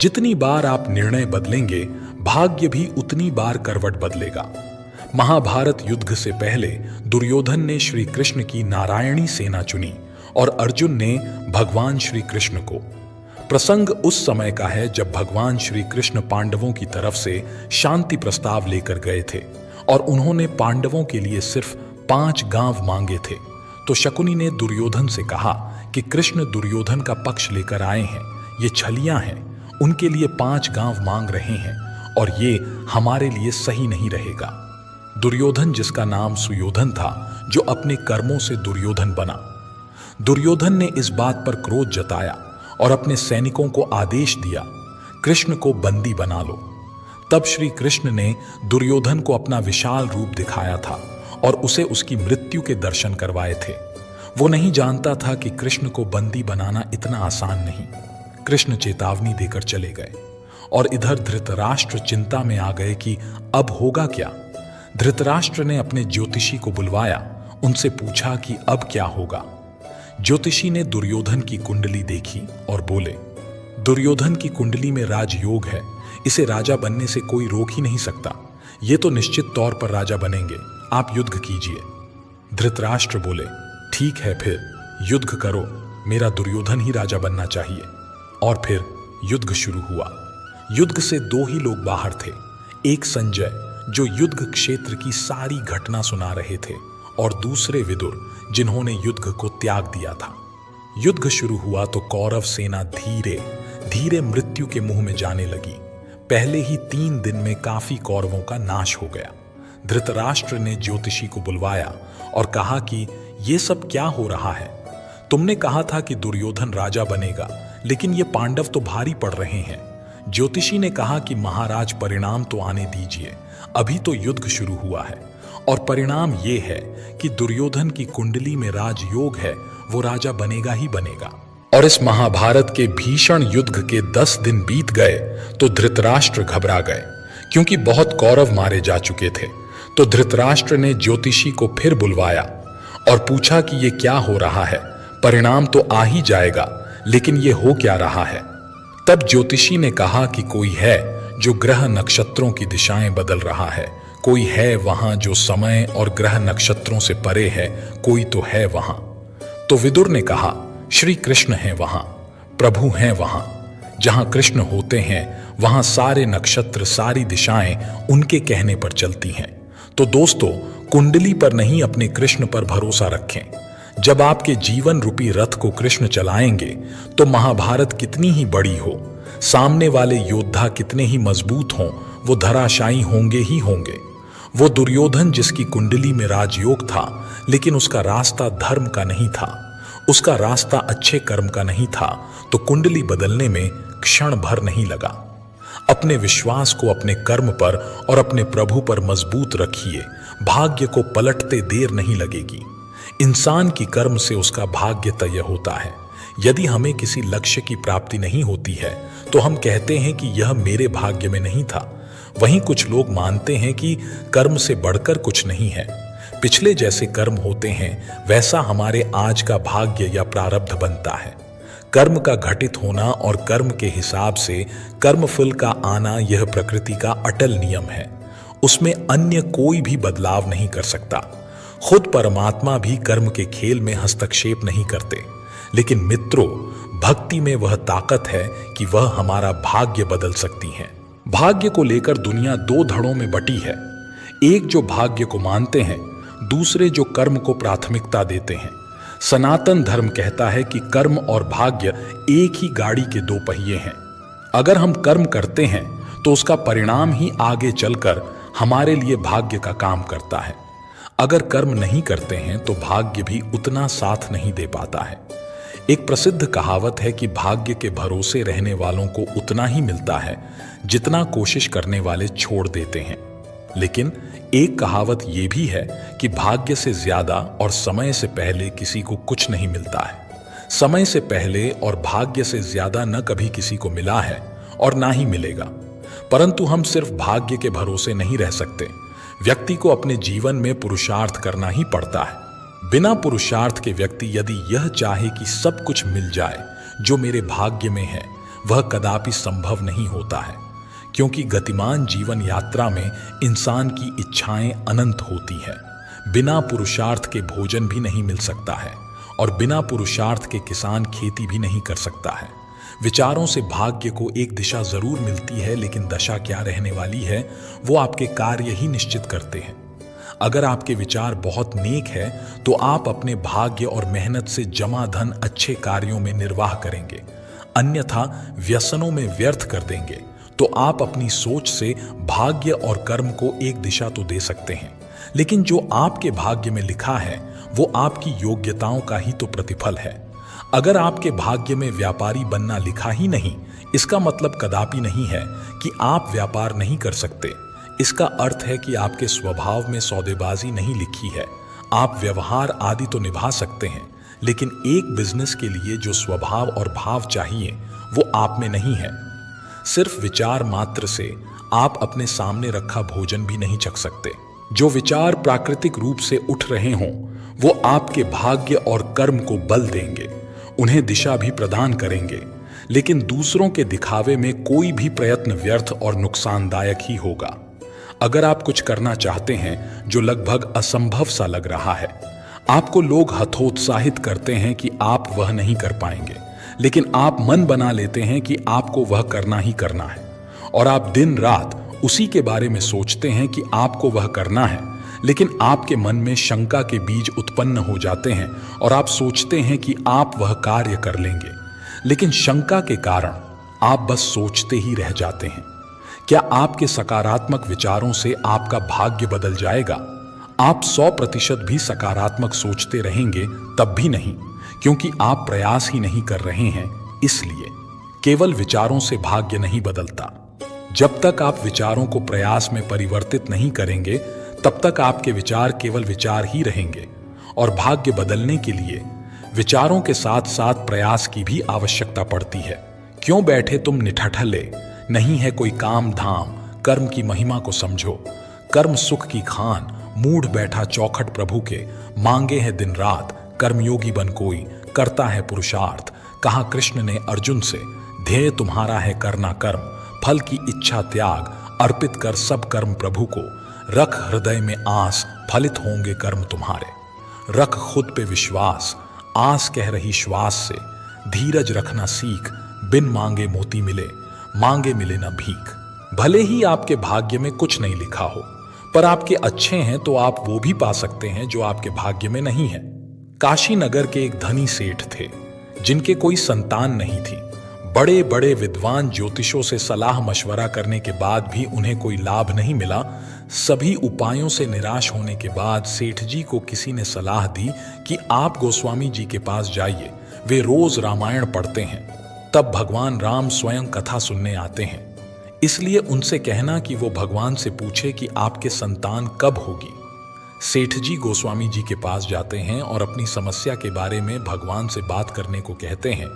जितनी बार आप निर्णय बदलेंगे, भाग्य भी उतनी बार करवट बदलेगा। महाभारत युद्ध से पहले दुर्योधन ने श्री कृष्ण की नारायणी सेना चुनी और अर्जुन ने भगवान श्री कृष्ण को। प्रसंग उस समय का है जब भगवान श्री कृष्ण पांडवों की तरफ से शांति प्रस्ताव लेकर गए थे और उन्होंने पांडवों के लिए सिर्फ 5 गांव मांगे थे। तो शकुनी ने दुर्योधन से कहा कि कृष्ण दुर्योधन का पक्ष लेकर आए हैं, ये छलियां हैं, उनके लिए 5 गांव मांग रहे हैं और ये हमारे लिए सही नहीं रहेगा। दुर्योधन, जिसका नाम सुयोधन था, जो अपने कर्मों से दुर्योधन बना। दुर्योधन ने इस बात पर क्रोध जताया और अपने सैनिकों को आदेश दिया, कृष्ण को बंदी बना लो। तब श्री कृष्ण ने दुर्योधन को अपना विशाल रूप दिखाया था और उसे उसकी मृत्यु के दर्शन करवाए थे। वो नहीं जानता था कि कृष्ण को बंदी बनाना इतना आसान नहीं। कृष्ण चेतावनी देकर चले गए और इधर धृतराष्ट्र चिंता में आ गए कि अब होगा क्या। धृतराष्ट्र ने अपने ज्योतिषी को बुलवाया, उनसे पूछा कि अब क्या होगा। ज्योतिषी ने दुर्योधन की कुंडली देखी और बोले, दुर्योधन की कुंडली में राजयोग है, इसे राजा बनने से कोई रोक ही नहीं सकता। ये तो निश्चित तौर पर राजा बनेंगे, आप युद्ध कीजिए। धृतराष्ट्र बोले, ठीक है, फिर युद्ध करो, मेरा दुर्योधन ही राजा बनना चाहिए। और फिर युद्ध शुरू हुआ। युद्ध से 2 ही लोग बाहर थे, एक संजय जो युद्ध क्षेत्र की सारी घटना सुना रहे थे और दूसरे विदुर जिन्होंने युद्ध को त्याग दिया था। युद्ध शुरू हुआ तो कौरव सेना धीरे धीरे मृत्यु के मुंह में जाने लगी। पहले ही 3 दिन में काफी कौरवों का नाश हो गया। धृतराष्ट्र ने ज्योतिषी को बुलवाया और कहा कि ये सब क्या हो रहा है। तुमने कहा था कि दुर्योधन राजा बनेगा, लेकिन ये पांडव तो भारी पड़ रहे हैं। ज्योतिषी ने कहा कि महाराज, परिणाम तो आने दीजिए, अभी तो युद्ध शुरू हुआ है और परिणाम ये है कि दुर्योधन की कुंडली में राजयोग है, वो राजा बनेगा ही बनेगा। और इस महाभारत के भीषण युद्ध के 10 दिन बीत गए तो धृतराष्ट्र घबरा गए, क्योंकि बहुत कौरव मारे जा चुके थे। तो धृतराष्ट्र ने ज्योतिषी को फिर बुलवाया और पूछा कि ये क्या हो रहा है, परिणाम तो आ ही जाएगा, लेकिन ये हो क्या रहा है। तब ज्योतिषी ने कहा कि कोई है जो ग्रह नक्षत्रों की दिशाएं बदल रहा है, कोई है वहां जो समय और ग्रह नक्षत्रों से परे है, कोई तो है वहां। तो विदुर ने कहा, श्री कृष्ण हैं वहां, प्रभु हैं वहां। जहां कृष्ण होते हैं वहां सारे नक्षत्र, सारी दिशाएं उनके कहने पर चलती हैं। तो दोस्तों, कुंडली पर नहीं, अपने कृष्ण पर भरोसा रखें। जब आपके जीवन रूपी रथ को कृष्ण चलाएंगे तो महाभारत कितनी ही बड़ी हो, सामने वाले योद्धा कितने ही मजबूत हों, वो धराशायी होंगे ही होंगे। वो दुर्योधन, जिसकी कुंडली में राजयोग था, लेकिन उसका रास्ता धर्म का नहीं था, उसका रास्ता अच्छे कर्म का नहीं था, तो कुंडली बदलने में क्षण भर नहीं लगा। अपने विश्वास को अपने कर्म पर और अपने प्रभु पर मजबूत रखिए, भाग्य को पलटते देर नहीं लगेगी। इंसान की कर्म से उसका भाग्य तय होता है। यदि हमें किसी लक्ष्य की प्राप्ति नहीं होती है तो हम कहते हैं कि यह मेरे भाग्य में नहीं था। वहीं कुछ लोग मानते हैं कि कर्म से बढ़कर कुछ नहीं है। पिछले जैसे कर्म होते हैं वैसा हमारे आज का भाग्य या प्रारब्ध बनता है। कर्म का घटित होना और कर्म के हिसाब से कर्मफल का आना, यह प्रकृति का अटल नियम है। उसमें अन्य कोई भी बदलाव नहीं कर सकता। खुद परमात्मा भी कर्म के खेल में हस्तक्षेप नहीं करते। लेकिन मित्रों, भक्ति में वह ताकत है कि वह हमारा भाग्य बदल सकती है। भाग्य को लेकर दुनिया 2 धड़ों में बटी है। एक जो भाग्य को मानते हैं, दूसरे जो कर्म को प्राथमिकता देते हैं। सनातन धर्म कहता है कि कर्म और भाग्य एक ही गाड़ी के 2 पहिए हैं। अगर हम कर्म करते हैं तो उसका परिणाम ही आगे चलकर हमारे लिए भाग्य का काम करता है। अगर कर्म नहीं करते हैं तो भाग्य भी उतना साथ नहीं दे पाता है। एक प्रसिद्ध कहावत है कि भाग्य के भरोसे रहने वालों को उतना ही मिलता है जितना कोशिश करने वाले छोड़ देते हैं। लेकिन एक कहावत यह भी है कि भाग्य से ज्यादा और समय से पहले किसी को कुछ नहीं मिलता है। समय से पहले और भाग्य से ज्यादा न कभी किसी को मिला है और ना ही मिलेगा। परंतु हम सिर्फ भाग्य के भरोसे नहीं रह सकते। व्यक्ति को अपने जीवन में पुरुषार्थ करना ही पड़ता है। बिना पुरुषार्थ के व्यक्ति यदि यह चाहे कि सब कुछ मिल जाए जो मेरे भाग्य में है, वह कदापि संभव नहीं होता है, क्योंकि गतिमान जीवन यात्रा में इंसान की इच्छाएं अनंत होती है। बिना पुरुषार्थ के भोजन भी नहीं मिल सकता है और बिना पुरुषार्थ के किसान खेती भी नहीं कर सकता है। विचारों से भाग्य को एक दिशा जरूर मिलती है, लेकिन दशा क्या रहने वाली है वो आपके कार्य ही निश्चित करते हैं। अगर आपके विचार बहुत नेक है तो आप अपने भाग्य और मेहनत से जमा धन अच्छे कार्यों में निर्वाह करेंगे, अन्यथा व्यसनों में व्यर्थ कर देंगे तो आप अपनी सोच से भाग्य और कर्म को एक दिशा तो दे सकते हैं, लेकिन जो आपके भाग्य में लिखा है वो आपकी योग्यताओं का ही तो प्रतिफल है। अगर आपके भाग्य में व्यापारी बनना लिखा ही नहीं, इसका मतलब कदापि नहीं है कि आप व्यापार नहीं कर सकते। इसका अर्थ है कि आपके स्वभाव में सौदेबाजी नहीं लिखी है। आप व्यवहार आदि तो निभा सकते हैं, लेकिन एक बिजनेस के लिए जो स्वभाव और भाव चाहिए वो आप में नहीं है। सिर्फ विचार मात्र से आप अपने सामने रखा भोजन भी नहीं चख सकते। जो विचार प्राकृतिक रूप से उठ रहे हों वो आपके भाग्य और कर्म को बल देंगे, उन्हें दिशा भी प्रदान करेंगे, लेकिन दूसरों के दिखावे में कोई भी प्रयत्न व्यर्थ और नुकसानदायक ही होगा। अगर आप कुछ करना चाहते हैं जो लगभग असंभव सा लग रहा है, आपको लोग हतोत्साहित करते हैं कि आप वह नहीं कर पाएंगे, लेकिन आप मन बना लेते हैं कि आपको वह करना ही करना है और आप दिन रात उसी के बारे में सोचते हैं कि आपको वह करना है, लेकिन आपके मन में शंका के बीज उत्पन्न हो जाते हैं और आप सोचते हैं कि आप वह कार्य कर लेंगे, लेकिन शंका के कारण आप बस सोचते ही रह जाते हैं। क्या आपके सकारात्मक विचारों से आपका भाग्य बदल जाएगा? आप 100% भी सकारात्मक सोचते रहेंगे तब भी नहीं, क्योंकि आप प्रयास ही नहीं कर रहे हैं। इसलिए केवल विचारों से भाग्य नहीं बदलता। जब तक आप विचारों को प्रयास में परिवर्तित नहीं करेंगे तब तक आपके विचार केवल विचार ही रहेंगे, और भाग्य बदलने के लिए विचारों के साथ साथ प्रयास की भी आवश्यकता पड़ती है। क्यों बैठे तुम निठठले, नहीं है कोई काम धाम, कर्म की महिमा को समझो। कर्म सुख की खान, मूढ़ बैठा चौखट प्रभु के, मांगे है दिन रात, कर्मयोगी बन कोई, करता है पुरुषार्थ। कहा कृष्ण ने अर्जुन से, ध्येय तुम्हारा है करना कर्म, फल की इच्छा त्याग, अर्पित कर सब कर्म प्रभु को। रख हृदय में आस, फलित होंगे कर्म तुम्हारे। रख खुद पे विश्वास, आस कह रही श्वास से। धीरज रखना सीख, बिन मांगे मोती मिले, मांगे मिले न भीख। भले ही आपके भाग्य में कुछ नहीं लिखा हो, पर आपके अच्छे हैं तो आप वो भी पा सकते हैं जो आपके भाग्य में नहीं है। काशी नगर के एक धनी सेठ थे जिनके कोई संतान नहीं थी। बड़े बड़े विद्वान ज्योतिषों से सलाह मशवरा करने के बाद भी उन्हें कोई लाभ नहीं मिला। सभी उपायों से निराश होने के बाद सेठ जी को किसी ने सलाह दी कि आप गोस्वामी जी के पास जाइए, वे रोज रामायण पढ़ते हैं। तब भगवान राम स्वयं कथा सुनने आते हैं, इसलिए उनसे कहना कि वो भगवान से पूछे कि आपके संतान कब होगी। सेठ जी गोस्वामी जी के पास जाते हैं और अपनी समस्या के बारे में भगवान से बात करने को कहते हैं।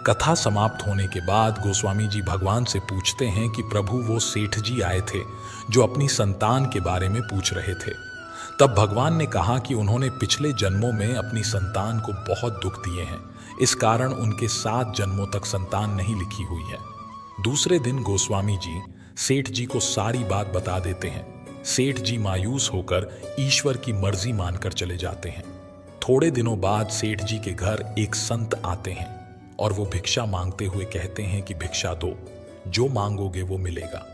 कथा समाप्त होने के बाद गोस्वामी जी भगवान से पूछते हैं कि प्रभु वो सेठ जी आए थे जो अपनी संतान के बारे में पूछ रहे थे। तब भगवान ने कहा कि उन्होंने पिछले जन्मों में अपनी संतान को बहुत दुख दिए हैं, इस कारण उनके 7 जन्मों तक संतान नहीं लिखी हुई है। दूसरे दिन गोस्वामी जी सेठ जी को सारी बात बता देते हैं। सेठ जी मायूस होकर ईश्वर की मर्जी मानकर चले जाते हैं। थोड़े दिनों बाद सेठ जी के घर एक संत आते हैं और वो भिक्षा मांगते हुए कहते हैं कि भिक्षा दो, जो मांगोगे वो मिलेगा।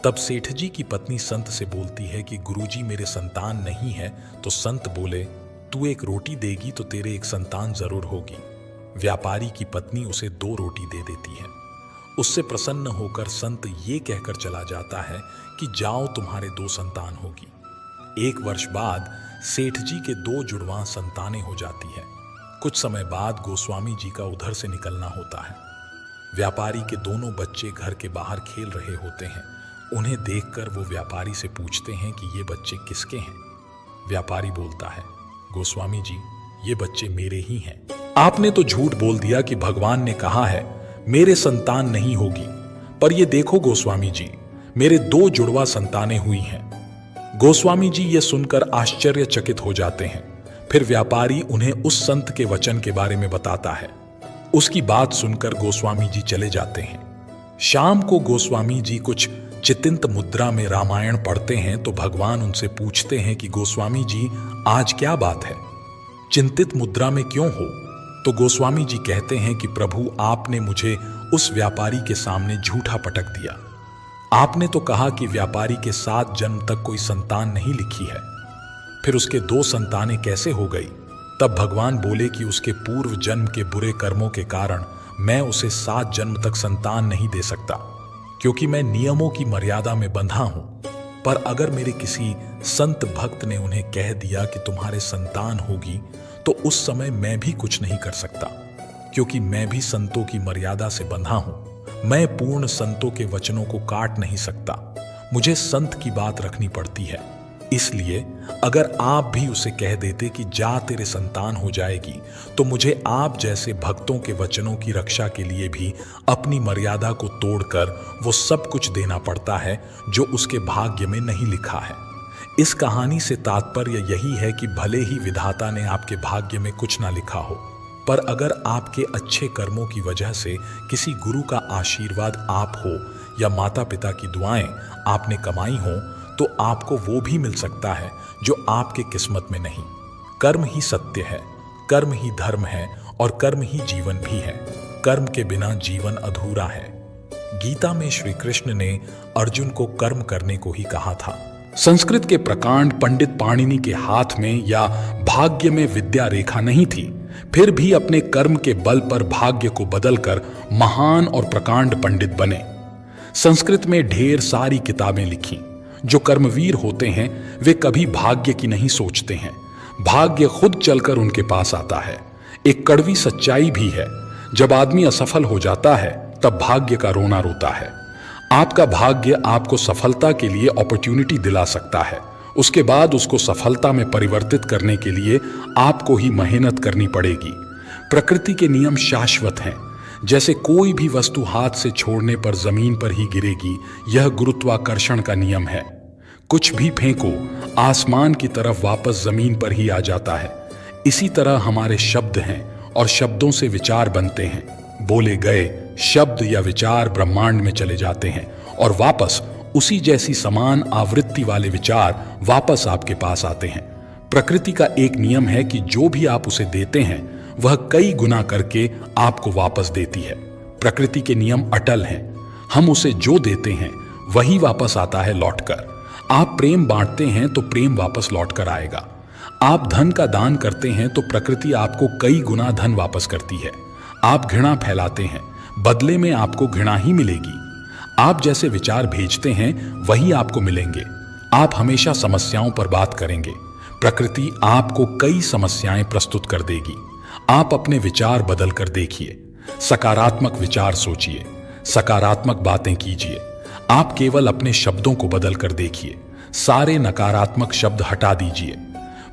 तब सेठ जी की पत्नी संत से बोलती है कि गुरुजी मेरे संतान नहीं है। तो संत बोले, तू एक रोटी देगी तो तेरे एक संतान जरूर होगी। व्यापारी की पत्नी उसे 2 रोटी दे देती है। उससे प्रसन्न होकर संत ये कहकर चला जाता है कि जाओ तुम्हारे 2 संतान होगी। 1 वर्ष बाद सेठ जी के 2 जुड़वां संतानें हो जाती है। कुछ समय बाद गोस्वामी जी का उधर से निकलना होता है। व्यापारी के दोनों बच्चे घर के बाहर खेल रहे होते हैं। उन्हें देखकर वो व्यापारी से पूछते हैं कि ये बच्चे किसके हैं। व्यापारी बोलता है, गोस्वामी जी ये बच्चे मेरे ही हैं। आपने तो झूठ बोल दिया कि भगवान ने कहा है मेरे संतान नहीं होगी, पर ये देखो गोस्वामी जी मेरे 2 जुड़वा संतानें हुई हैं। गोस्वामी जी ये सुनकर आश्चर्यचकित हो जाते हैं। फिर व्यापारी उन्हें उस संत के वचन के बारे में बताता है। उसकी बात सुनकर गोस्वामी जी चले जाते हैं। शाम को गोस्वामी जी कुछ चितिंत मुद्रा में रामायण पढ़ते हैं तो भगवान उनसे पूछते हैं कि गोस्वामी जी आज क्या बात है, चिंतित मुद्रा में क्यों हो? तो गोस्वामी जी कहते हैं कि प्रभु आपने मुझे उस व्यापारी के सामने झूठा पटक दिया। आपने तो कहा कि व्यापारी के 7 जन्म तक कोई संतान नहीं लिखी है, फिर उसके 2 संतानें कैसे हो गई? तब भगवान बोले कि उसके पूर्व जन्म के बुरे कर्मों के कारण मैं उसे 7 जन्म तक संतान नहीं दे सकता, क्योंकि मैं नियमों की मर्यादा में बंधा हूं। पर अगर मेरे किसी संत भक्त ने उन्हें कह दिया कि तुम्हारे संतान होगी, तो उस समय मैं भी कुछ नहीं कर सकता, क्योंकि मैं भी संतों की मर्यादा से बंधा हूं। मैं पूर्ण संतों के वचनों को काट नहीं सकता, मुझे संत की बात रखनी पड़ती है। इसलिए अगर आप भी उसे कह देते कि जा तेरे संतान हो जाएगी, तो मुझे आप जैसे भक्तों के वचनों की रक्षा के लिए भी अपनी मर्यादा को तोड़कर वो सब कुछ देना पड़ता है जो उसके भाग्य में नहीं लिखा है। इस कहानी से तात्पर्य यही है कि भले ही विधाता ने आपके भाग्य में कुछ ना लिखा हो, पर अगर आपके अच्छे कर्मों की वजह से किसी गुरु का आशीर्वाद आप हो या माता पिता की दुआएं आपने कमाई हो, तो आपको वो भी मिल सकता है जो आपके किस्मत में नहीं। कर्म ही सत्य है, कर्म ही धर्म है और कर्म ही जीवन भी है। कर्म के बिना जीवन अधूरा है। गीता में श्री कृष्ण ने अर्जुन को कर्म करने को ही कहा था। संस्कृत के प्रकांड पंडित पाणिनि के हाथ में या भाग्य में विद्या रेखा नहीं थी, फिर भी अपने कर्म के बल पर भाग्य को बदलकर महान और प्रकांड पंडित बने। संस्कृत में ढेर सारी किताबें लिखी। जो कर्मवीर होते हैं वे कभी भाग्य की नहीं सोचते हैं, भाग्य खुद चलकर उनके पास आता है। एक कड़वी सच्चाई भी है, जब आदमी असफल हो जाता है तब भाग्य का रोना रोता है। आपका भाग्य आपको सफलता के लिए अपॉर्चुनिटी दिला सकता है, उसके बाद उसको सफलता में परिवर्तित करने के लिए आपको ही मेहनत करनी पड़ेगी। प्रकृति के नियम शाश्वत हैं, जैसे कोई भी वस्तु हाथ से छोड़ने पर जमीन पर ही गिरेगी, यह गुरुत्वाकर्षण का नियम है। कुछ भी फेंको आसमान की तरफ वापस जमीन पर ही आ जाता है। इसी तरह हमारे शब्द हैं और शब्दों से विचार बनते हैं। बोले गए शब्द या विचार ब्रह्मांड में चले जाते हैं और वापस उसी जैसी समान आवृत्ति वाले विचार वापस आपके पास आते हैं। प्रकृति का एक नियम है कि जो भी आप उसे देते हैं वह कई गुना करके आपको वापस देती है। प्रकृति के नियम अटल हैं, हम उसे जो देते हैं वही वापस आता है लौटकर। आप प्रेम बांटते हैं तो प्रेम वापस लौटकर आएगा। आप धन का दान करते हैं तो प्रकृति आपको कई गुना धन वापस करती है। आप घृणा फैलाते हैं, बदले में आपको घृणा ही मिलेगी। आप जैसे विचार भेजते हैं वही आपको मिलेंगे। आप हमेशा समस्याओं पर बात करेंगे, प्रकृति आपको कई समस्याएं प्रस्तुत कर देगी। आप अपने विचार बदल कर देखिए, सकारात्मक विचार सोचिए, सकारात्मक बातें कीजिए। आप केवल अपने शब्दों को बदल कर देखिए, सारे नकारात्मक शब्द हटा दीजिए।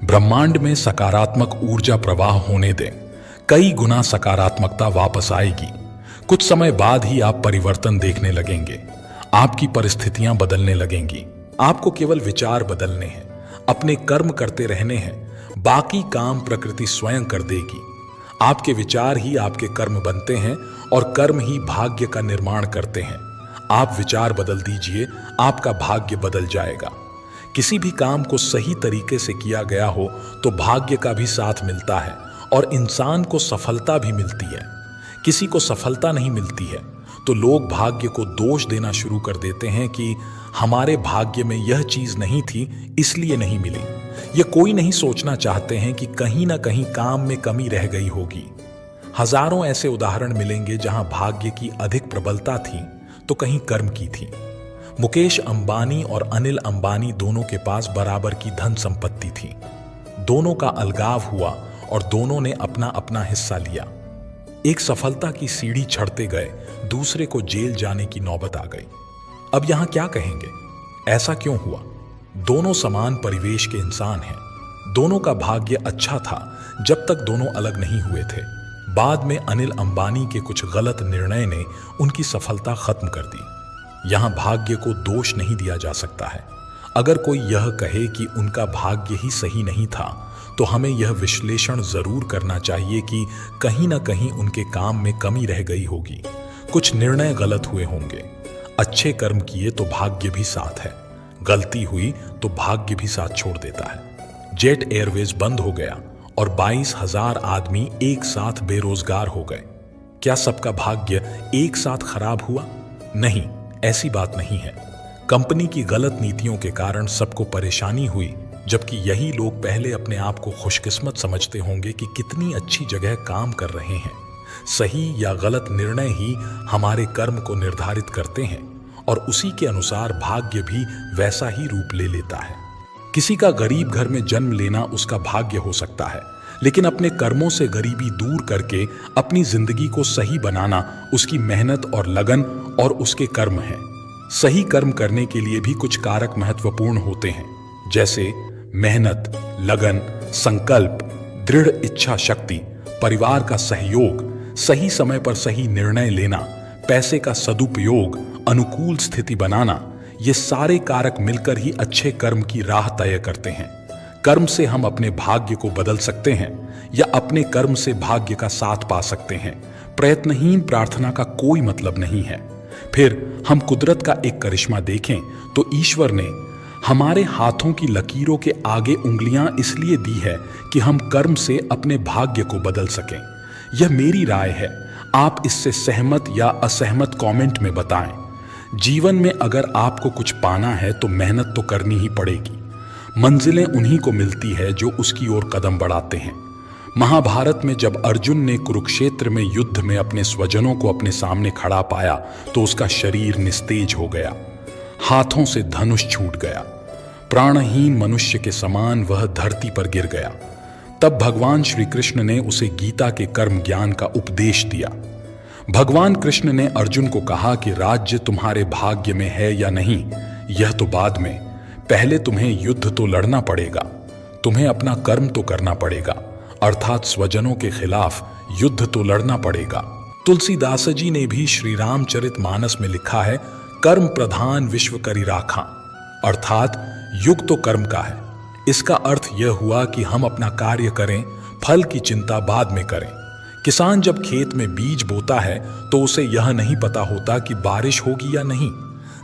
ब्रह्मांड में सकारात्मक ऊर्जा प्रवाह होने दें, कई गुना सकारात्मकता वापस आएगी। कुछ समय बाद ही आप परिवर्तन देखने लगेंगे, आपकी परिस्थितियां बदलने लगेंगी। आपको केवल विचार बदलने हैं, अपने कर्म करते रहने हैं, बाकी काम प्रकृति स्वयं कर देगी। आपके विचार ही आपके कर्म बनते हैं और कर्म ही भाग्य का निर्माण करते हैं। आप विचार बदल दीजिए, आपका भाग्य बदल जाएगा। किसी भी काम को सही तरीके से किया गया हो तो भाग्य का भी साथ मिलता है और इंसान को सफलता भी मिलती है। किसी को सफलता नहीं मिलती है तो लोग भाग्य को दोष देना शुरू कर देते हैं कि हमारे भाग्य में यह चीज नहीं थी इसलिए नहीं मिली। ये कोई नहीं सोचना चाहते हैं कि कहीं ना कहीं काम में कमी रह गई होगी। हजारों ऐसे उदाहरण मिलेंगे जहां भाग्य की अधिक प्रबलता थी तो कहीं कर्म की थी। मुकेश अंबानी और अनिल अंबानी दोनों के पास बराबर की धन संपत्ति थी। दोनों का अलगाव हुआ और दोनों ने अपना अपना हिस्सा लिया। एक सफलता की सीढ़ी चढ़ते गए, दूसरे को जेल जाने की नौबत आ गई। अब यहां क्या कहेंगे, ऐसा क्यों हुआ? दोनों समान परिवेश के इंसान हैं। दोनों का भाग्य अच्छा था जब तक दोनों अलग नहीं हुए थे। बाद में अनिल अंबानी के कुछ गलत निर्णय ने उनकी सफलता खत्म कर दी। यहां भाग्य को दोष नहीं दिया जा सकता है। अगर कोई यह कहे कि उनका भाग्य ही सही नहीं था तो हमें यह विश्लेषण जरूर करना चाहिए कि कहीं ना कहीं उनके काम में कमी रह गई होगी, कुछ निर्णय गलत हुए होंगे। अच्छे कर्म किए तो भाग्य भी साथ है, गलती हुई तो भाग्य भी साथ छोड़ देता है। जेट एयरवेज बंद हो गया और 22,000 आदमी एक साथ बेरोजगार हो गए। क्या सबका भाग्य एक साथ खराब हुआ? नहीं, ऐसी बात नहीं है। कंपनी की गलत नीतियों के कारण सबको परेशानी हुई, जबकि यही लोग पहले अपने आप को खुशकिस्मत समझते होंगे कि कितनी अच्छी जगह काम कर रहे हैं। सही या गलत निर्णय ही हमारे कर्म को निर्धारित करते हैं और उसी के अनुसार भाग्य भी वैसा ही रूप ले लेता है। किसी का गरीब घर में जन्म लेना उसका भाग्य हो सकता है, लेकिन अपने कर्मों से गरीबी दूर करके अपनी जिंदगी को सही बनाना उसकी मेहनत और लगन और उसके कर्म है। सही कर्म करने के लिए भी कुछ कारक महत्वपूर्ण होते हैं, जैसे मेहनत, लगन, संकल्प, दृढ़ इच्छा शक्ति, परिवार का सहयोग, सही समय पर सही निर्णय लेना, पैसे का सदुपयोग, अनुकूल स्थिति बनाना। ये सारे कारक मिलकर ही अच्छे कर्म की राह तय करते हैं। कर्म से हम अपने भाग्य को बदल सकते हैं या अपने कर्म से भाग्य का साथ पा सकते हैं। प्रयत्नहीन प्रार्थना का कोई मतलब नहीं है। फिर हम कुदरत का एक करिश्मा देखें तो ईश्वर ने हमारे हाथों की लकीरों के आगे उंगलियां इसलिए दी है कि हम कर्म से अपने भाग्य को बदल सकें। यह मेरी राय है, आप इससे सहमत या असहमत कमेंट में बताएं। जीवन में अगर आपको कुछ पाना है तो मेहनत तो करनी ही पड़ेगी। मंजिलें उन्हीं को मिलती है जो उसकी ओर कदम बढ़ाते हैं। महाभारत में जब अर्जुन ने कुरुक्षेत्र में युद्ध में अपने स्वजनों को अपने सामने खड़ा पाया तो उसका शरीर निस्तेज हो गया, हाथों से धनुष छूट गया, प्राणहीन मनुष्य के समान वह धरती पर गिर गया। तब भगवान श्री कृष्ण ने उसे गीता के कर्म ज्ञान का उपदेश दिया। भगवान कृष्ण ने अर्जुन को कहा कि राज्य तुम्हारे भाग्य में है या नहीं, यह तो बाद में, पहले तुम्हें युद्ध तो लड़ना पड़ेगा, तुम्हें अपना कर्म तो करना पड़ेगा, अर्थात स्वजनों के खिलाफ युद्ध तो लड़ना पड़ेगा। तुलसीदास जी ने भी श्री रामचरितमानस में लिखा है, कर्म प्रधान विश्व करी राखा, अर्थात युग तो कर्म का है। इसका अर्थ यह हुआ कि हम अपना कार्य करें, फल की चिंता बाद में करें। किसान जब खेत में बीज बोता है तो उसे यह नहीं पता होता कि बारिश होगी या नहीं,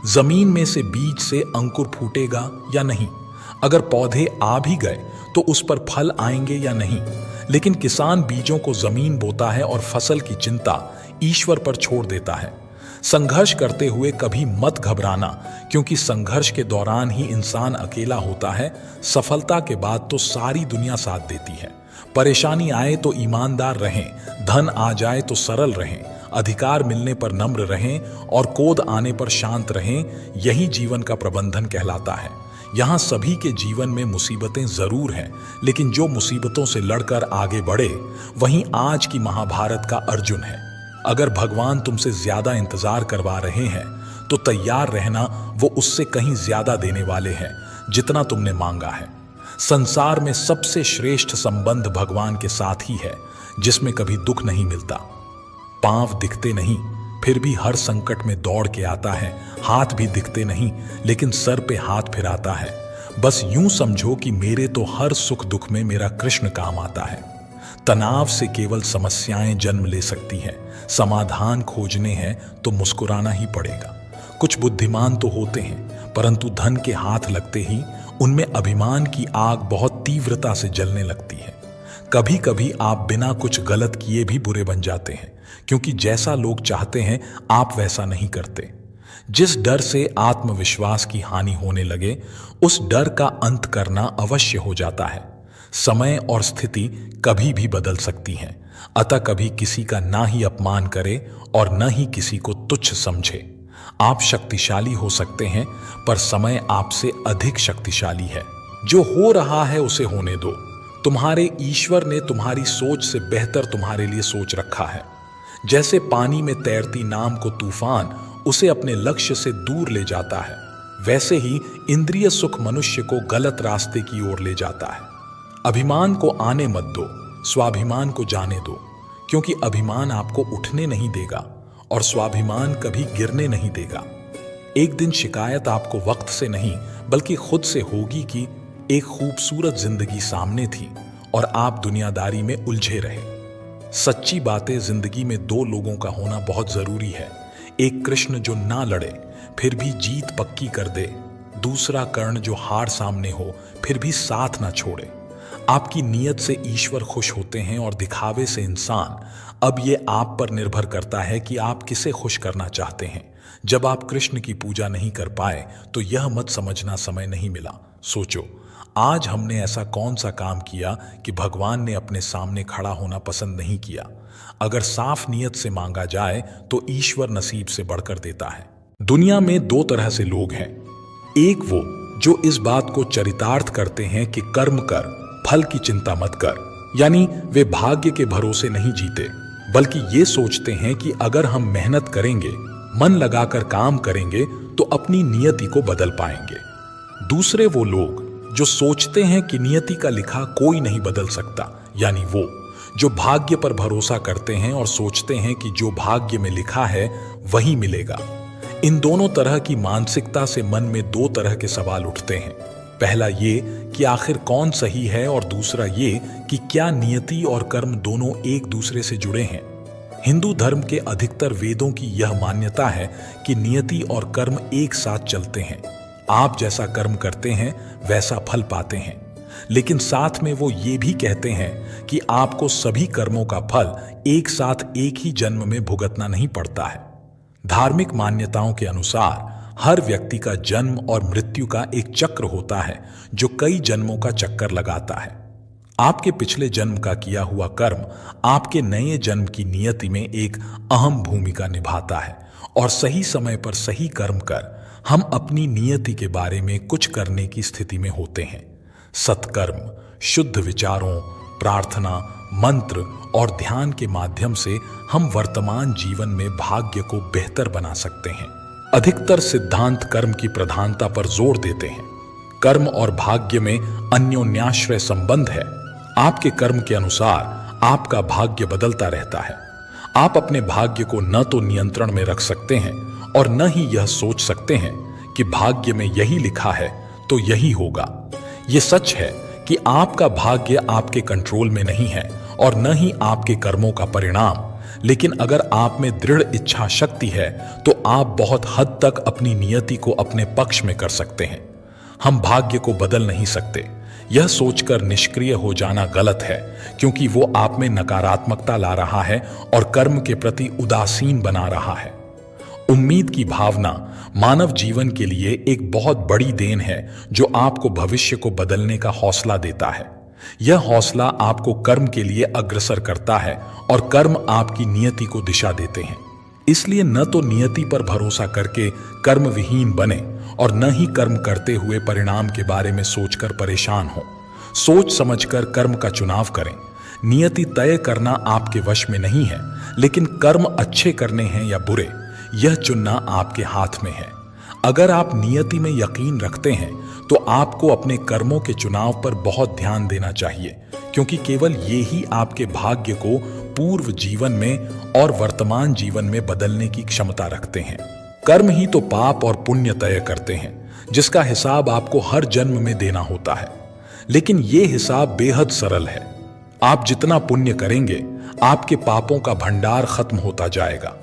जमीन में से बीज से अंकुर फूटेगा या नहीं, अगर पौधे आ भी गए तो उस पर फल आएंगे या नहीं। लेकिन किसान बीजों को जमीन बोता है और फसल की चिंता ईश्वर पर छोड़ देता है। संघर्ष करते हुए कभी मत घबराना, क्योंकि संघर्ष के दौरान ही इंसान अकेला होता है। सफलता के बाद तो सारी दुनिया साथ देती है। परेशानी आए तो ईमानदार रहें, धन आ जाए तो सरल रहें, अधिकार मिलने पर नम्र रहें और क्रोध आने पर शांत रहें। यही जीवन का प्रबंधन कहलाता है। यहाँ सभी के जीवन में मुसीबतें जरूर हैं, लेकिन जो मुसीबतों से लड़कर आगे बढ़े वहीं आज की महाभारत का अर्जुन है। अगर भगवान तुमसे ज्यादा इंतजार करवा रहे हैं तो तैयार रहना, वो उससे कहीं ज्यादा देने वाले हैं जितना तुमने मांगा है। संसार में सबसे श्रेष्ठ संबंध भगवान के साथ ही है, जिसमें कभी दुख नहीं मिलता। पांव दिखते नहीं फिर भी हर संकट में दौड़ के आता है, हाथ भी दिखते नहीं लेकिन सर पे हाथ फिराता है। बस यूं समझो कि मेरे तो हर सुख दुख में मेरा कृष्ण काम आता है। तनाव से केवल समस्याएं जन्म ले सकती हैं, समाधान खोजने हैं तो मुस्कुराना ही पड़ेगा। कुछ बुद्धिमान तो होते हैं, परंतु धन के हाथ लगते ही उनमें अभिमान की आग बहुत तीव्रता से जलने लगती है। कभी कभी आप बिना कुछ गलत किए भी बुरे बन जाते हैं, क्योंकि जैसा लोग चाहते हैं आप वैसा नहीं करते। जिस डर से आत्मविश्वास की हानि होने लगे, उस डर का अंत करना अवश्य हो जाता है। समय और स्थिति कभी भी बदल सकती हैं, अतः कभी किसी का ना ही अपमान करे और न ही किसी को तुच्छ समझे। आप शक्तिशाली हो सकते हैं, पर समय आपसे अधिक शक्तिशाली है। जो हो रहा है उसे होने दो। तुम्हारे ईश्वर ने तुम्हारी सोच से बेहतर तुम्हारे लिए सोच रखा है। जैसे पानी में तैरती नाव को तूफान उसे अपने लक्ष्य से दूर ले जाता है, वैसे ही इंद्रिय सुख मनुष्य को गलत रास्ते की ओर ले जाता है। अभिमान को आने मत दो, स्वाभिमान को जाने दो, क्योंकि अभिमान आपको उठने नहीं देगा और स्वाभिमान कभी गिरने नहीं देगा। एक दिन शिकायत आपको वक्त से नहीं बल्कि खुद से होगी कि एक खूबसूरत जिंदगी सामने थी और आप दुनियादारी में उलझे रहे। सच्ची बातें जिंदगी में दो लोगों का होना बहुत जरूरी है। एक कृष्ण जो ना लड़े फिर भी जीत पक्की कर दे, दूसरा कर्ण जो हार सामने हो फिर भी साथ ना छोड़े। आपकी नीयत से ईश्वर खुश होते हैं और दिखावे से इंसान। अब ये आप पर निर्भर करता है कि आप किसे खुश करना चाहते हैं। जब आप कृष्ण की पूजा नहीं कर पाए तो यह मत समझना समय नहीं मिला। सोचो, आज हमने ऐसा कौन सा काम किया कि भगवान ने अपने सामने खड़ा होना पसंद नहीं किया। अगर साफ नीयत से मांगा जाए तो ईश्वर नसीब से बढ़कर देता है। दुनिया में दो तरह से लोग हैं। एक वो जो इस बात को चरितार्थ करते हैं कि कर्म कर, फल की चिंता मत कर, यानी वे भाग्य के भरोसे नहीं जीते, बल्कि ये सोचते हैं कि अगर हम मेहनत करेंगे, मन लगाकर काम करेंगे तो अपनी नियति को बदल पाएंगे। दूसरे वो लोग जो सोचते हैं कि नियति का लिखा कोई नहीं बदल सकता, यानी वो जो भाग्य पर भरोसा करते हैं और सोचते हैं कि जो भाग्य में लिखा है वही मिलेगा। इन दोनों तरह की मानसिकता से मन में दो तरह के सवाल उठते हैं। पहला ये कि आखिर कौन सही है, और दूसरा ये कि क्या नियति और कर्म दोनों एक दूसरे से जुड़े हैं। हिंदू धर्म के अधिकतर वेदों की यह मान्यता है कि नियति और कर्म एक साथ चलते हैं। आप जैसा कर्म करते हैं वैसा फल पाते हैं, लेकिन साथ में वो ये भी कहते हैं कि आपको सभी कर्मों का फल एक साथ एक ही जन्म में भुगतना नहीं पड़ता है। धार्मिक मान्यताओं के अनुसार हर व्यक्ति का जन्म और मृत्यु का एक चक्र होता है जो कई जन्मों का चक्कर लगाता है। आपके पिछले जन्म का किया हुआ कर्म आपके नए जन्म की नियति में एक अहम भूमिका निभाता है, और सही समय पर सही कर्म कर हम अपनी नियति के बारे में कुछ करने की स्थिति में होते हैं। सत्कर्म, शुद्ध विचारों, प्रार्थना, मंत्र और ध्यान के माध्यम से हम वर्तमान जीवन में भाग्य को बेहतर बना सकते हैं। अधिकतर सिद्धांत कर्म की प्रधानता पर जोर देते हैं। कर्म और भाग्य में अन्योन्याश्रय संबंध है। आपके कर्म के अनुसार आपका भाग्य बदलता रहता है। आप अपने भाग्य को न तो नियंत्रण में रख सकते हैं और न ही यह सोच सकते हैं कि भाग्य में यही लिखा है तो यही होगा। यह सच है कि आपका भाग्य आपके कंट्रोल में नहीं है और न ही आपके कर्मों का परिणाम, लेकिन अगर आप में दृढ़ इच्छा शक्ति है तो आप बहुत हद तक अपनी नियति को अपने पक्ष में कर सकते हैं। हम भाग्य को बदल नहीं सकते। यह सोचकर निष्क्रिय हो जाना गलत है, क्योंकि वो आप में नकारात्मकता ला रहा है और कर्म के प्रति उदासीन बना रहा है। उम्मीद की भावना मानव जीवन के लिए एक बहुत बड़ी देन है जो आपको भविष्य को बदलने का हौसला देता है। यह हौसला आपको कर्म के लिए अग्रसर करता है और कर्म आपकी नियति को दिशा देते हैं। इसलिए न तो नियति पर भरोसा करके कर्म विहीन बने और न ही कर्म करते हुए परिणाम के बारे में सोचकर परेशान हो। सोच समझकर कर्म का चुनाव करें। नियति तय करना आपके वश में नहीं है, लेकिन कर्म अच्छे करने हैं या बुरे, यह चुनना आपके हाथ में है। अगर आप नियति में यकीन रखते हैं तो आपको अपने कर्मों के चुनाव पर बहुत ध्यान देना चाहिए, क्योंकि केवल ये ही आपके भाग्य को पूर्व जीवन में और वर्तमान जीवन में बदलने की क्षमता रखते हैं। कर्म ही तो पाप और पुण्य तय करते हैं, जिसका हिसाब आपको हर जन्म में देना होता है। लेकिन ये हिसाब बेहद सरल है। आप जितना पुण्य करेंगे, आपके पापों का भंडार खत्म होता जाएगा।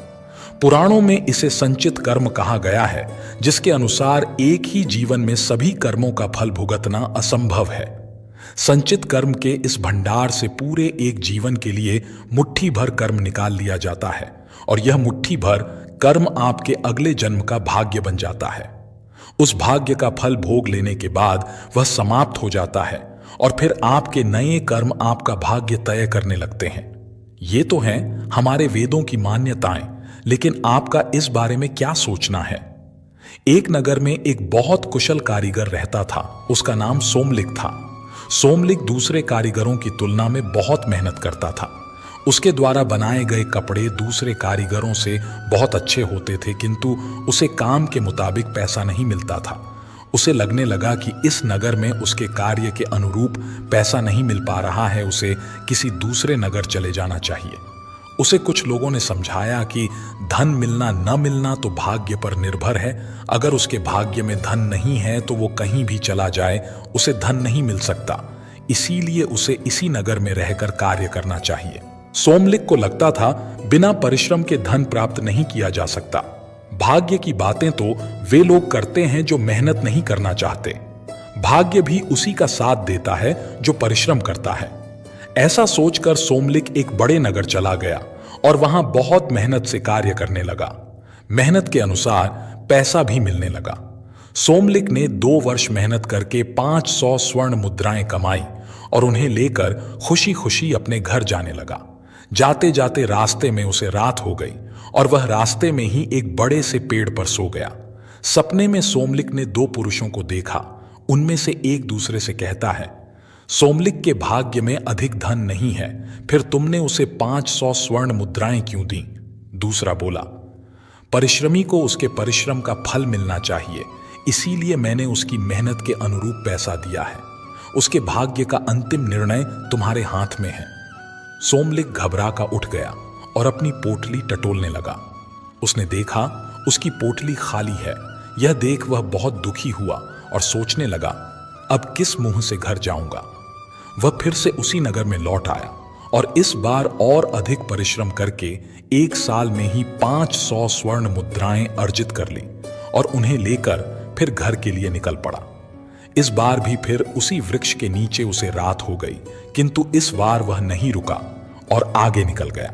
पुराणों में इसे संचित कर्म कहा गया है, जिसके अनुसार एक ही जीवन में सभी कर्मों का फल भुगतना असंभव है। संचित कर्म के इस भंडार से पूरे एक जीवन के लिए मुट्ठी भर कर्म निकाल लिया जाता है, और यह मुट्ठी भर कर्म आपके अगले जन्म का भाग्य बन जाता है। उस भाग्य का फल भोग लेने के बाद वह समाप्त हो जाता है और फिर आपके नए कर्म आपका भाग्य तय करने लगते हैं। ये तो हैं हमारे वेदों की मान्यताएं, लेकिन आपका इस बारे में क्या सोचना है? एक नगर में एक बहुत कुशल कारीगर रहता था। उसका नाम सोमलिक था। सोमलिक दूसरे कारीगरों की तुलना में बहुत मेहनत करता था। उसके द्वारा बनाए गए कपड़े दूसरे कारीगरों से बहुत अच्छे होते थे, किंतु उसे काम के मुताबिक पैसा नहीं मिलता था। उसे लगने लगा कि इस नगर में उसके कार्य के अनुरूप पैसा नहीं मिल पा रहा है, उसे किसी दूसरे नगर चले जाना चाहिए। उसे कुछ लोगों ने समझाया कि धन मिलना न मिलना तो भाग्य पर निर्भर है। अगर उसके भाग्य में धन नहीं है तो वो कहीं भी चला जाए, उसे धन नहीं मिल सकता। इसीलिए उसे इसी नगर में रहकर कार्य करना चाहिए। सोमलिक को लगता था बिना परिश्रम के धन प्राप्त नहीं किया जा सकता। भाग्य की बातें तो वे लोग करते हैं जो मेहनत नहीं करना चाहते। भाग्य भी उसी का साथ देता है जो परिश्रम करता है। ऐसा सोचकर सोमलिक एक बड़े नगर चला गया और वहां बहुत मेहनत से कार्य करने लगा। मेहनत के अनुसार पैसा भी मिलने लगा। सोमलिक ने 2 वर्ष मेहनत करके 500 स्वर्ण मुद्राएं कमाई और उन्हें लेकर खुशी खुशी अपने घर जाने लगा। जाते जाते रास्ते में उसे रात हो गई और वह रास्ते में ही एक बड़े से पेड़ पर सो गया। सपने में सोमलिक ने 2 पुरुषों को देखा। उनमें से एक दूसरे से कहता है, सोमलिक के भाग्य में अधिक धन नहीं है, फिर तुमने उसे 500 स्वर्ण मुद्राएं क्यों दी? दूसरा बोला, परिश्रमी को उसके परिश्रम का फल मिलना चाहिए, इसीलिए मैंने उसकी मेहनत के अनुरूप पैसा दिया है। उसके भाग्य का अंतिम निर्णय तुम्हारे हाथ में है। सोमलिक घबरा कर उठ गया और अपनी पोटली टटोलने लगा। उसने देखा उसकी पोटली खाली है। यह देख वह बहुत दुखी हुआ और सोचने लगा, अब किस मुंह से घर जाऊंगा। वह फिर से उसी नगर में लौट आया और इस बार और अधिक परिश्रम करके 1 साल में ही 500 स्वर्ण मुद्राएं अर्जित कर ली और उन्हें लेकर फिर घर के लिए निकल पड़ा। इस बार भी फिर उसी वृक्ष के नीचे उसे रात हो गई, किंतु इस बार वह नहीं रुका और आगे निकल गया।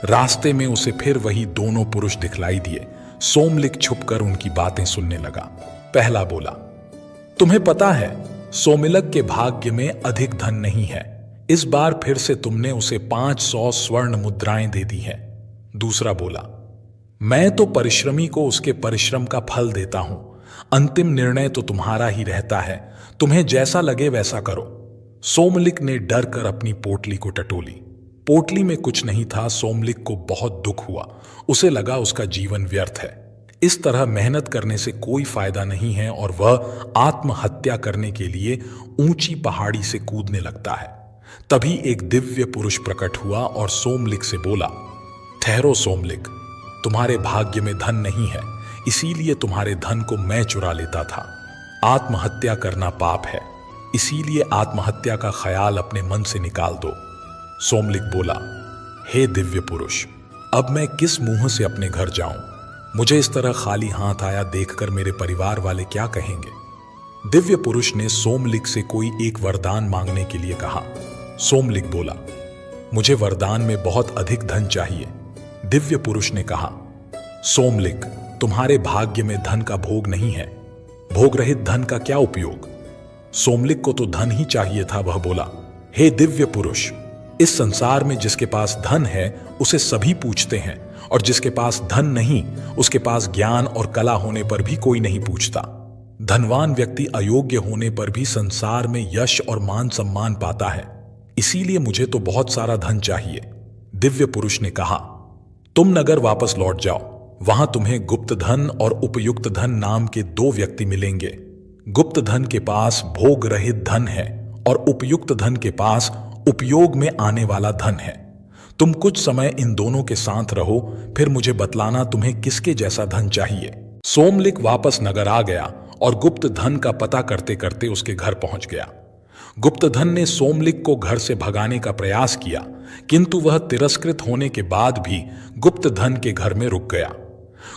रास्ते में उसे फिर वही दोनों पुरुष दिखलाई दिए। सोमलिक छुपकर उनकी बातें सुनने लगा। पहला बोला, तुम्हें पता है सोमिलक के भाग्य में अधिक धन नहीं है। इस बार फिर से तुमने उसे 500 स्वर्ण मुद्राएं दे दी हैं। दूसरा बोला, मैं तो परिश्रमी को उसके परिश्रम का फल देता हूं। अंतिम निर्णय तो तुम्हारा ही रहता है, तुम्हें जैसा लगे वैसा करो। सोमलिक ने डर कर अपनी पोटली को टटोली। पोटली में कुछ नहीं था। सोमलिक को बहुत दुख हुआ। उसे लगा उसका जीवन व्यर्थ है। इस तरह मेहनत करने से कोई फायदा नहीं है और वह आत्महत्या करने के लिए ऊंची पहाड़ी से कूदने लगता है। तभी एक दिव्य पुरुष प्रकट हुआ और सोमलिक से बोला, ठहरो सोमलिक, तुम्हारे भाग्य में धन नहीं है, इसीलिए तुम्हारे धन को मैं चुरा लेता था। आत्महत्या करना पाप है, इसीलिए आत्महत्या का ख्याल अपने मन से निकाल दो। सोमलिक बोला, हे दिव्य पुरुष, अब मैं किस मुंह से अपने घर जाऊं? मुझे इस तरह खाली हाथ आया देखकर मेरे परिवार वाले क्या कहेंगे? दिव्य पुरुष ने सोमलिक से कोई एक वरदान मांगने के लिए कहा। सोमलिक बोला, मुझे वरदान में बहुत अधिक धन चाहिए। दिव्य पुरुष ने कहा, सोमलिक, तुम्हारे भाग्य में धन का भोग नहीं है। भोग रहित धन का क्या उपयोग? सोमलिक को तो धन ही चाहिए था। वह बोला, हे दिव्य पुरुष, इस संसार में जिसके पास धन है उसे सभी पूछते हैं, और जिसके पास धन नहीं उसके पास ज्ञान और कला होने पर भी कोई नहीं पूछता। धनवान व्यक्ति अयोग्य होने पर भी संसार में यश और मान सम्मान पाता है, इसीलिए मुझे तो बहुत सारा धन चाहिए। दिव्य पुरुष ने कहा, तुम नगर वापस लौट जाओ, वहां तुम्हें गुप्त धन और उपयुक्त धन नाम के 2 व्यक्ति मिलेंगे। गुप्त धन के पास भोग रहित धन है और उपयुक्त धन के पास उपयोग में आने वाला धन है। तुम कुछ समय इन दोनों के साथ रहो, फिर मुझे बतलाना तुम्हें किसके जैसा धन चाहिए। सोमलिक वापस नगर आ गया और गुप्त धन का पता करते करते उसके घर पहुंच गया। गुप्त धन ने सोमलिक को घर से भगाने का प्रयास किया, किंतु वह तिरस्कृत होने के बाद भी गुप्त धन के घर में रुक गया।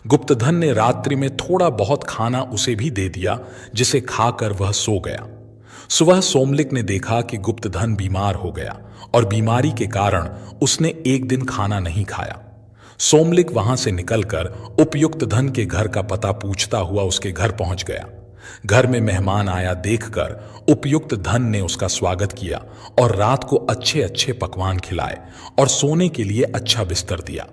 गुप्त धन ने रात्रि में थोड़ा बहुत खाना उसे भी दे दिया, जिसे खाकर वह सो गया। सुबह सोमलिक ने देखा कि गुप्त धन बीमार हो गया और बीमारी के कारण उसने एक दिन खाना नहीं खाया। सोमलिक वहां से निकलकर उपयुक्त धन के घर का पता पूछता हुआ उसके घर पहुंच गया। घर में मेहमान आया देखकर उपयुक्त धन ने उसका स्वागत किया और रात को अच्छे अच्छे पकवान खिलाए और सोने के लिए अच्छा बिस्तर दिया।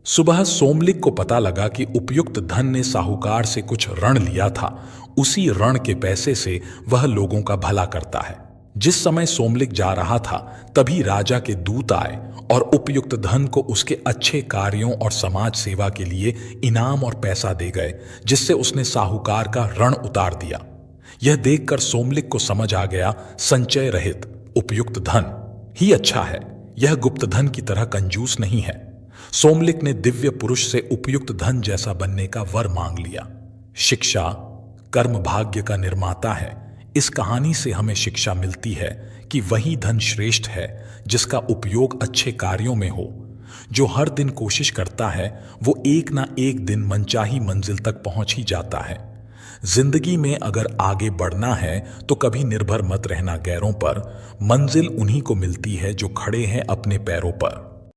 सुबह सोमलिक को पता लगा कि उपयुक्त धन ने साहूकार से कुछ ऋण लिया था। उसी ऋण के पैसे से वह लोगों का भला करता है। जिस समय सोमलिक जा रहा था तभी राजा के दूत आए और उपयुक्त धन को उसके अच्छे कार्यों और समाज सेवा के लिए इनाम और पैसा दे गए, जिससे उसने साहूकार का ऋण उतार दिया। यह देखकर सोमलिक को समझ आ गया, संचय रहित उपयुक्त धन ही अच्छा है, यह गुप्त धन की तरह कंजूस नहीं है। सोमलिक ने दिव्य पुरुष से उपयुक्त धन जैसा बनने का वर मांग लिया। शिक्षा कर्म भाग्य का निर्माता है, इस कहानी से हमें शिक्षा मिलती है कि वही धन श्रेष्ठ है जिसका उपयोग अच्छे कार्यों में हो। जो हर दिन कोशिश करता है वो एक ना एक दिन मनचाही मंजिल तक पहुंच ही जाता है। जिंदगी में अगर आगे बढ़ना है तो कभी निर्भर मत रहना गैरों पर। मंजिल उन्हीं को मिलती है जो खड़े हैं अपने पैरों पर।